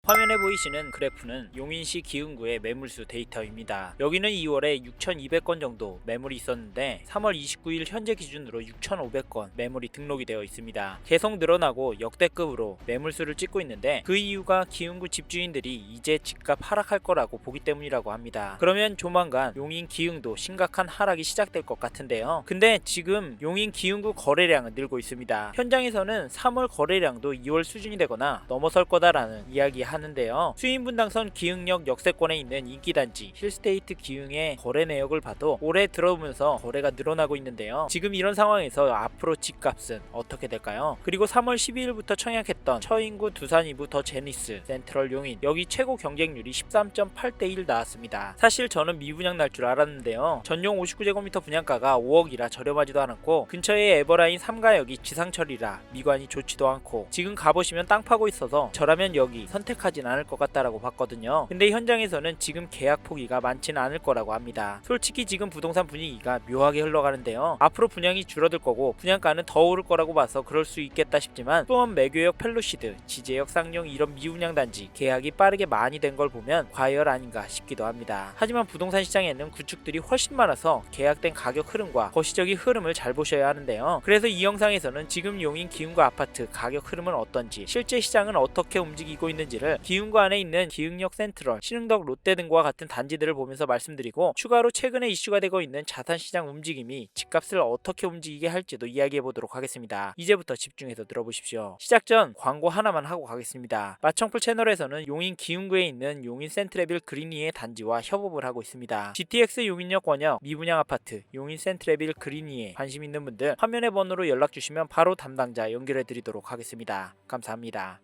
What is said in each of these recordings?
화면에 보이시는 그래프는 용인시 기흥구의 매물수 데이터입니다. 여기는 2월에 6,200건 정도 매물이 있었는데 3월 29일 현재 기준으로 6,500건 매물이 등록이 되어 있습니다. 계속 늘어나고 역대급으로 매물수를 찍고 있는데 그 이유가 기흥구 집주인들이 이제 집값 하락할 거라고 보기 때문이라고 합니다. 그러면 조만간 용인 기흥도 심각한 하락이 시작될 것 같은데요. 근데 지금 용인 기흥구 거래량은 늘고 있습니다. 현장에서는 3월 거래량도 2월 수준이 되거나 넘어설 거다라는 이야기 하는데요. 수인분당선 기흥역 역세권에 있는 인기단지 힐스테이트 기흥의 거래 내역을 봐도 올해 들어오면서 거래가 늘어나고 있는데요. 지금 이런 상황에서 앞으로 집값은 어떻게 될까요? 그리고 3월 12일부터 청약했던 처인구 두산 이부 더 제니스 센트럴 용인 여기 최고 경쟁률이 13.8대1 나왔습니다. 사실 저는 미분양 날 줄 알았는데요. 전용 59제곱미터 분양가가 5억이라 저렴하지도 않았고 근처에 에버라인 3가역이 지상철이라 미관이 좋지도 않고 지금 가보시면 땅 파고 있어서 저라면 여기 선택하진 않을 것 같다라고 봤거든요. 근데 현장에서는 지금 계약 포기가 많지는 않을 거라고 합니다. 솔직히 지금 부동산 분위기가 묘하게 흘러가는데요. 앞으로 분양이 줄어들 거고 분양가는 더 오를 거라고 봐서 그럴 수 있겠다 싶지만 수원 매교역 펠로시드 지제역 쌍용 이런 미분양 단지 계약이 빠르게 많이 된 걸 보면 과열 아닌가 싶기도 합니다. 하지만 부동산 시장에는 구축들이 훨씬 많아서 계약된 가격 흐름과 거시적인 흐름을 잘 보셔야 하는데요. 그래서 이 영상에서는 지금 용인 기흥구 아파트 가격 흐름은 어떤지 실제 시장은 어떻게 움직이고 있는지를 기흥구 안에 있는 기흥역 센트럴, 신흥덕 롯데 등과 같은 단지들을 보면서 말씀드리고 추가로 최근에 이슈가 되고 있는 자산시장 움직임이 집값을 어떻게 움직이게 할지도 이야기해 보도록 하겠습니다. 이제부터 집중해서 들어보십시오. 시작 전 광고 하나만 하고 가겠습니다. 마청풀 채널에서는 용인 기흥구에 있는 용인 센트레빌 그린위의 단지와 협업을 하고 있습니다. GTX 용인역 권역 미분양 아파트 용인 센트레빌 그린위에 관심 있는 분들 화면의 번호로 연락 주시면 바로 담당자 연결해 드리도록 하겠습니다. 감사합니다.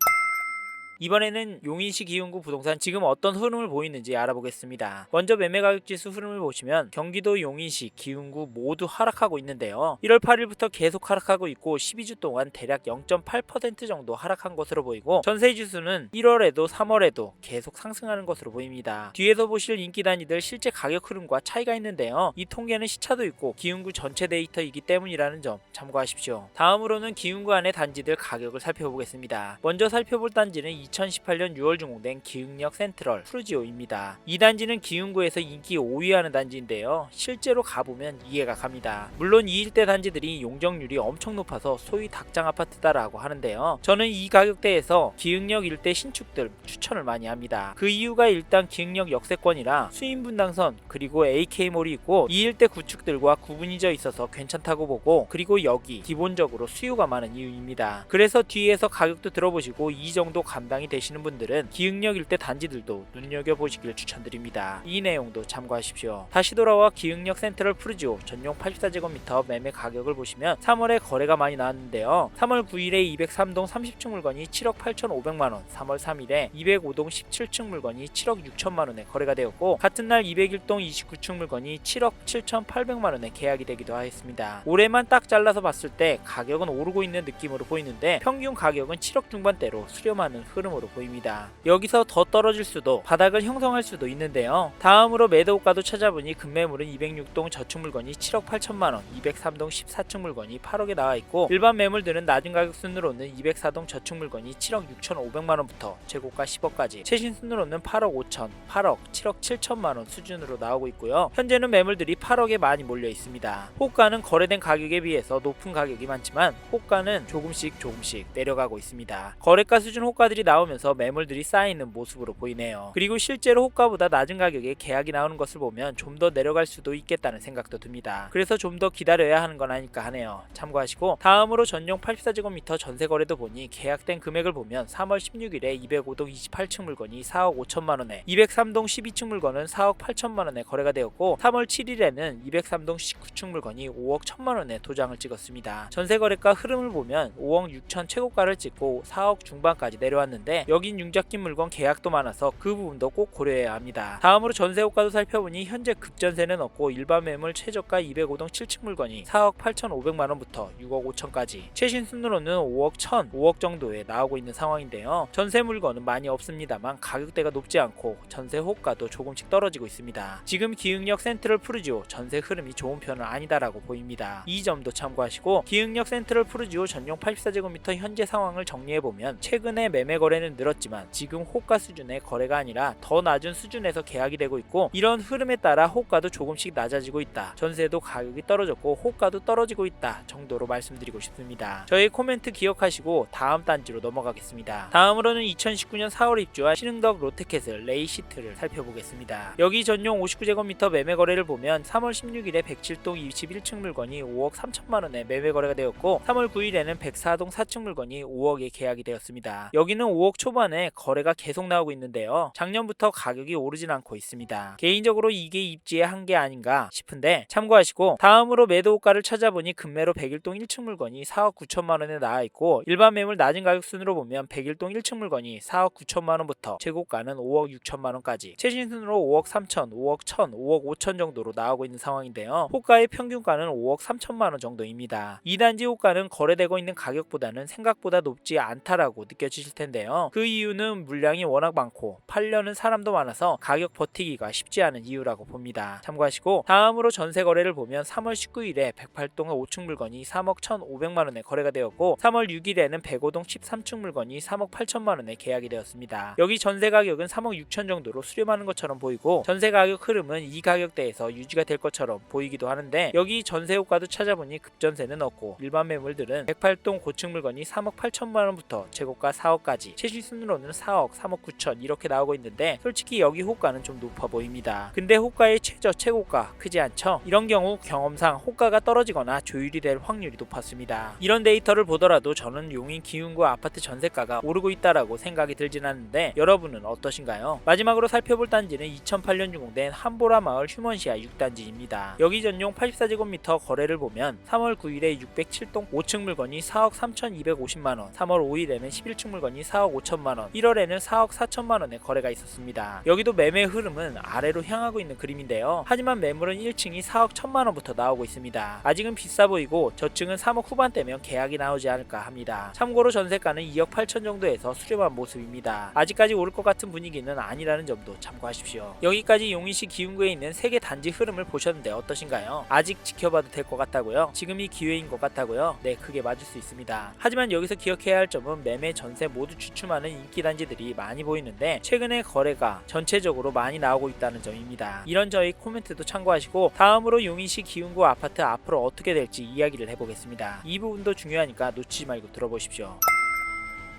이번에는 용인시 기흥구 부동산 지금 어떤 흐름을 보이는지 알아보겠습니다. 먼저 매매가격지수 흐름을 보시면 경기도 용인시 기흥구 모두 하락하고 있는데요. 1월 8일부터 계속 하락하고 있고 12주 동안 대략 0.8% 정도 하락한 것으로 보이고 전세지수는 1월에도 3월에도 계속 상승하는 것으로 보입니다. 뒤에서 보실 인기 단위들 실제 가격 흐름과 차이가 있는데요. 이 통계는 시차도 있고 기흥구 전체 데이터이기 때문이라는 점 참고하십시오. 다음으로는 기흥구 안의 단지들 가격을 살펴보겠습니다. 먼저 살펴볼 단지는 2018년 6월 준공된 기흥역 센트럴 푸르지오입니다. 이 단지는 기흥구에서 인기 5위 하는 단지인데요. 실제로 가보면 이해가 갑니다. 물론 이 일대 단지들이 용적률이 엄청 높아서 소위 닭장 아파트다라고 하는데요. 저는 이 가격대에서 기흥역 일대 신축들 추천을 많이 합니다. 그 이유가 일단 기흥역 역세권이라 수인분당선 그리고 AK몰이 있고 이 일대 구축들과 구분이 져 있어서 괜찮다고 보고 그리고 여기 기본적으로 수요가 많은 이유입니다. 그래서 뒤에서 가격도 들어보시고 이 정도 감당이 되시는 분들은 기흥역 일대 단지들도 눈여겨보시길 추천드립니다. 이 내용도 참고하십시오. 다시 돌아와 기흥역 센트럴 푸르지오 전용 84제곱미터 매매 가격을 보시면 3월에 거래가 많이 나왔는데요. 3월 9일에 203동 30층 물건이 7억 8,500만원, 3월 3일에 205동 17층 물건이 7억 6천만원에 거래가 되었고 같은 날 201동 29층 물건이 7억 7,800만원에 계약이 되기도 하였습니다. 올해만 딱 잘라서 봤을 때 가격은 오르고 있는 느낌으로 보이는데 평균 가격은 7억 중반대로 수렴하는 흐름으로 보입니다. 여기서 더 떨어질 수도 바닥을 형성할 수도 있는데요. 다음으로 매도가도 찾아보니 급매물은 206동 저축 물건이 7억 8천만원, 203동 14층 물건이 8억에 나와있고 일반 매물들은 낮은 가격 순으로는 204동 저축 물건이 7억 6,500만원부터 최고가 10억까지 최신 순으로는 8억 5천, 8억, 7억 7천만원 수준으로 나오고 있고요. 현재는 매물들이 8억에 많이 몰려 있습니다. 호가는 거래된 가격에 비해서 높은 가격이 많지만 호가는 조금씩 내려가고 있습니다. 거래가 수준 호가들이 나오면서 매물들이 쌓이는 모습으로 보이네요. 그리고 실제로 호가보다 낮은 가격에 계약이 나오는 것을 보면 좀 더 내려갈 수도 있겠다는 생각도 듭니다. 그래서 좀 더 기다려야 하는 건 아닐까 하네요. 참고하시고 다음으로 전용 84제곱미터 전세 거래도 보니 계약된 금액을 보면 3월 16일에 205동 28층 물건이 4억 5천만원에 203동 12층 물건은 4억 8천만원에 거래가 되었고 3월 7일에는 203동 19층 물건이 5억 1천만원에 도장을 찍었습니다. 전세 거래가 흐름을 보면 5억 6천 최고가를 찍고 4억 중반까지 내려왔는데 여긴 융자낀 물건 계약도 많아서 그 부분도 꼭 고려해야 합니다. 다음으로 전세 호가도 살펴보니 현재 급전세는 없고 일반 매물 최저가 205동 7층 물건이 4억 8,500만원부터 6억 5천까지 최신 순으로는 5억 1천, 5억 정도에 나오고 있는 상황인데요. 전세 물건은 많이 없습니다만 가격대가 높지 않고 전세 호가도 조금씩 떨어지고 있습니다. 지금 기흥역 센트럴 푸르지오 전세 흐름이 좋은 편은 아니다라고 보입니다. 이 점도 참고하시고 기흥역 센트럴 푸르지오 전용 84제곱미터 현재 상황을 정리해보면 최근에 매매 거래 거래는 늘었지만 지금 호가 수준의 거래가 아니라 더 낮은 수준에서 계약이 되고 있고, 이런 흐름에 따라 호가도 조금씩 낮아지고 있다, 전세도 가격이 떨어졌고 호가도 떨어지고 있다 정도로 말씀드리고 싶습니다. 저의 코멘트 기억하시고 다음 단지로 넘어가겠습니다. 다음으로는 2019년 4월 입주한 신흥덕 롯데캐슬 레이시트를 살펴보겠습니다. 여기 전용 59제곱미터 매매 거래를 보면 3월 16일에 107동 21층 물건이 5억 3천만원에 매매 거래가 되었고, 3월 9일에는 104동 4층 물건이 5억에 계약이 되었습니다. 여기는 5억 초반에 거래가 계속 나오고 있는데요, 작년부터 가격이 오르진 않고 있습니다. 개인적으로 이게 입지의 한계 아닌가 싶은데 참고하시고, 다음으로 매도 호가를 찾아보니 금매로 101동 1층 물건이 4억 9천만원에 나와 있고, 일반 매물 낮은 가격 순으로 보면 101동 1층 물건이 4억 9천만원부터 최고가는 5억 6천만원까지, 최신 순으로 5억 3천, 5억 1천, 5억 5천 정도로 나오고 있는 상황인데요, 호가의 평균가는 5억 3천만원 정도입니다. 2단지 호가는 거래되고 있는 가격보다는 생각보다 높지 않다라고 느껴지실 텐데요, 그 이유는 물량이 워낙 많고 팔려는 사람도 많아서 가격 버티기가 쉽지 않은 이유라고 봅니다. 참고하시고, 다음으로 전세 거래를 보면 3월 19일에 108동 5층 물건이 3억 1,500만원에 거래가 되었고, 3월 6일에는 105동 13층 물건이 3억 8천만원에 계약이 되었습니다. 여기 전세 가격은 3억 6천 정도로 수렴하는 것처럼 보이고, 전세 가격 흐름은 이 가격대에서 유지가 될 것처럼 보이기도 하는데, 여기 전세 효과도 찾아보니 급전세는 없고, 일반 매물들은 108동 고층 물건이 3억 8천만원부터 최고가 4억까지, 최신 순으로는 4억, 3억 9천 이렇게 나오고 있는데, 솔직히 여기 호가는 좀 높아 보입니다. 근데 호가의 최고가 크지 않죠? 이런 경우 경험상 호가가 떨어지거나 조율이 될 확률이 높았습니다. 이런 데이터를 보더라도 저는 용인 기흥구 아파트 전세가가 오르고 있다라고 생각이 들진 않는데, 여러분은 어떠신가요? 마지막으로 살펴볼 단지는 2008년 준공된 한보라 마을 휴먼시아 6단지입니다. 여기 전용 84제곱미터 거래를 보면 3월 9일에 607동 5층 물건이 4억 3,250만원, 3월 5일에는 11층 물건이 4억 5천만원, 1월에는 4억 4천만원의 거래가 있었습니다. 여기도 매매 흐름은 아래로 향하고 있는 그림인데요, 하지만 매물은 1층이 4억 1천만원부터 나오고 있습니다. 아직은 비싸 보이고 저층은 3억 후반대면 계약이 나오지 않을까 합니다. 참고로 전세가는 2억 8천 정도에서 수렴한 모습입니다. 아직까지 오를 것 같은 분위기는 아니라는 점도 참고하십시오. 여기까지 용인시 기흥구에 있는 3개 단지 흐름을 보셨는데 어떠신가요? 아직 지켜봐도 될 것 같다고요? 지금이 기회인 것 같다고요? 네, 크게 맞을 수 있습니다. 하지만 여기서 기억해야 할 점은 매매, 전세 모두 주춤하는 인기 단지들이 많이 보이는데 최근에 거래가 전체적으로 많이 나오고 있다는 점입니다. 이런 저희 코멘트도 참고하시고, 다음으로 용인시 기흥구 아파트 앞으로 어떻게 될지 이야기를 해보겠습니다. 이 부분도 중요하니까 놓치지 말고 들어보십시오.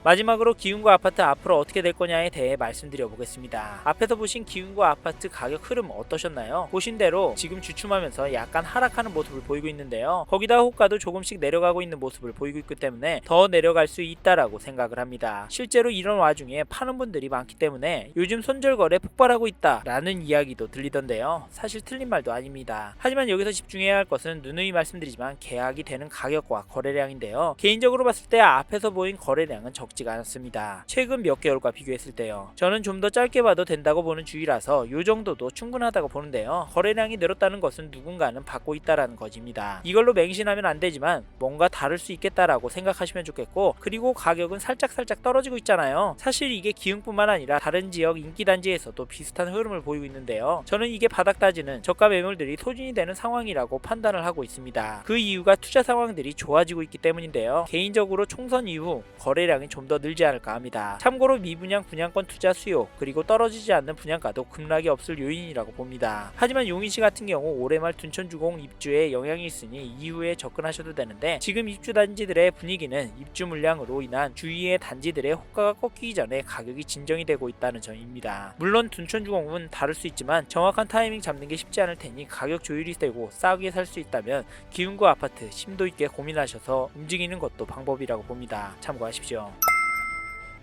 마지막으로 기흥구 아파트 앞으로 어떻게 될 거냐에 대해 말씀드려 보겠습니다. 앞에서 보신 기흥구 아파트 가격 흐름 어떠셨나요? 보신 대로 지금 주춤하면서 약간 하락하는 모습을 보이고 있는데요, 거기다 호가도 조금씩 내려가고 있는 모습을 보이고 있기 때문에 더 내려갈 수 있다라고 생각을 합니다. 실제로 이런 와중에 파는 분들이 많기 때문에 요즘 손절거래 폭발하고 있다라는 이야기도 들리던데요, 사실 틀린 말도 아닙니다. 하지만 여기서 집중해야 할 것은 누누이 말씀드리지만 계약이 되는 가격과 거래량인데요, 개인적으로 봤을 때 앞에서 보인 거래량은 적지가 않습니다. 최근 몇 개월과 비교했을 때요, 저는 좀 더 짧게 봐도 된다고 보는 주의라서 요 정도도 충분하다고 보는데요, 거래량이 늘었다는 것은 누군가는 받고 있다라는 것입니다. 이걸로 맹신하면 안 되지만 뭔가 다를 수 있겠다라고 생각하시면 좋겠고, 그리고 가격은 살짝 떨어지고 있잖아요. 사실 이게 기흥뿐만 아니라 다른 지역 인기 단지에서도 비슷한 흐름을 보이고 있는데요, 저는 이게 바닥 따지는 저가 매물들이 소진이 되는 상황이라고 판단을 하고 있습니다. 그 이유가 투자 상황들이 좋아지고 있기 때문인데요, 개인적으로 총선 이후 거래량이 좀 더 늘지 않을까 합니다. 참고로 미분양 분양권 투자 수요, 그리고 떨어지지 않는 분양가도 급락이 없을 요인이라고 봅니다. 하지만 용인시 같은 경우 올해 말 둔촌주공 입주에 영향이 있으니 이후에 접근하셔도 되는데, 지금 입주 단지들의 분위기는 입주 물량으로 인한 주위의 단지들의 호가가 꺾이기 전에 가격이 진정이 되고 있다는 점입니다. 물론 둔촌주공은 다를 수 있지만 정확한 타이밍 잡는 게 쉽지 않을 테니 가격 조율이 되고 싸게 살 수 있다면 기흥구 아파트 심도 있게 고민하셔서 움직이는 것도 방법이라고 봅니다. 참고하십시오.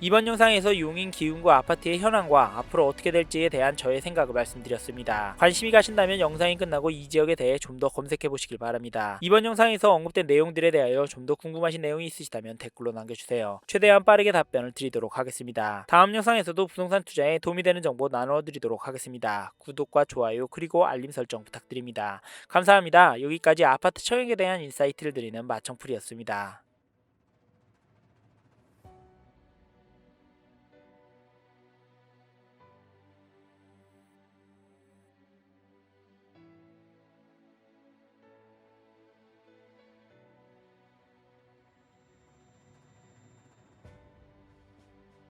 이번 영상에서 용인 기흥구 아파트의 현황과 앞으로 어떻게 될지에 대한 저의 생각을 말씀드렸습니다. 관심이 가신다면 영상이 끝나고 이 지역에 대해 좀 더 검색해 보시길 바랍니다. 이번 영상에서 언급된 내용들에 대하여 좀 더 궁금하신 내용이 있으시다면 댓글로 남겨주세요. 최대한 빠르게 답변을 드리도록 하겠습니다. 다음 영상에서도 부동산 투자에 도움이 되는 정보 나눠드리도록 하겠습니다. 구독과 좋아요 그리고 알림 설정 부탁드립니다. 감사합니다. 여기까지 아파트 청약에 대한 인사이트를 드리는 마청풀이었습니다.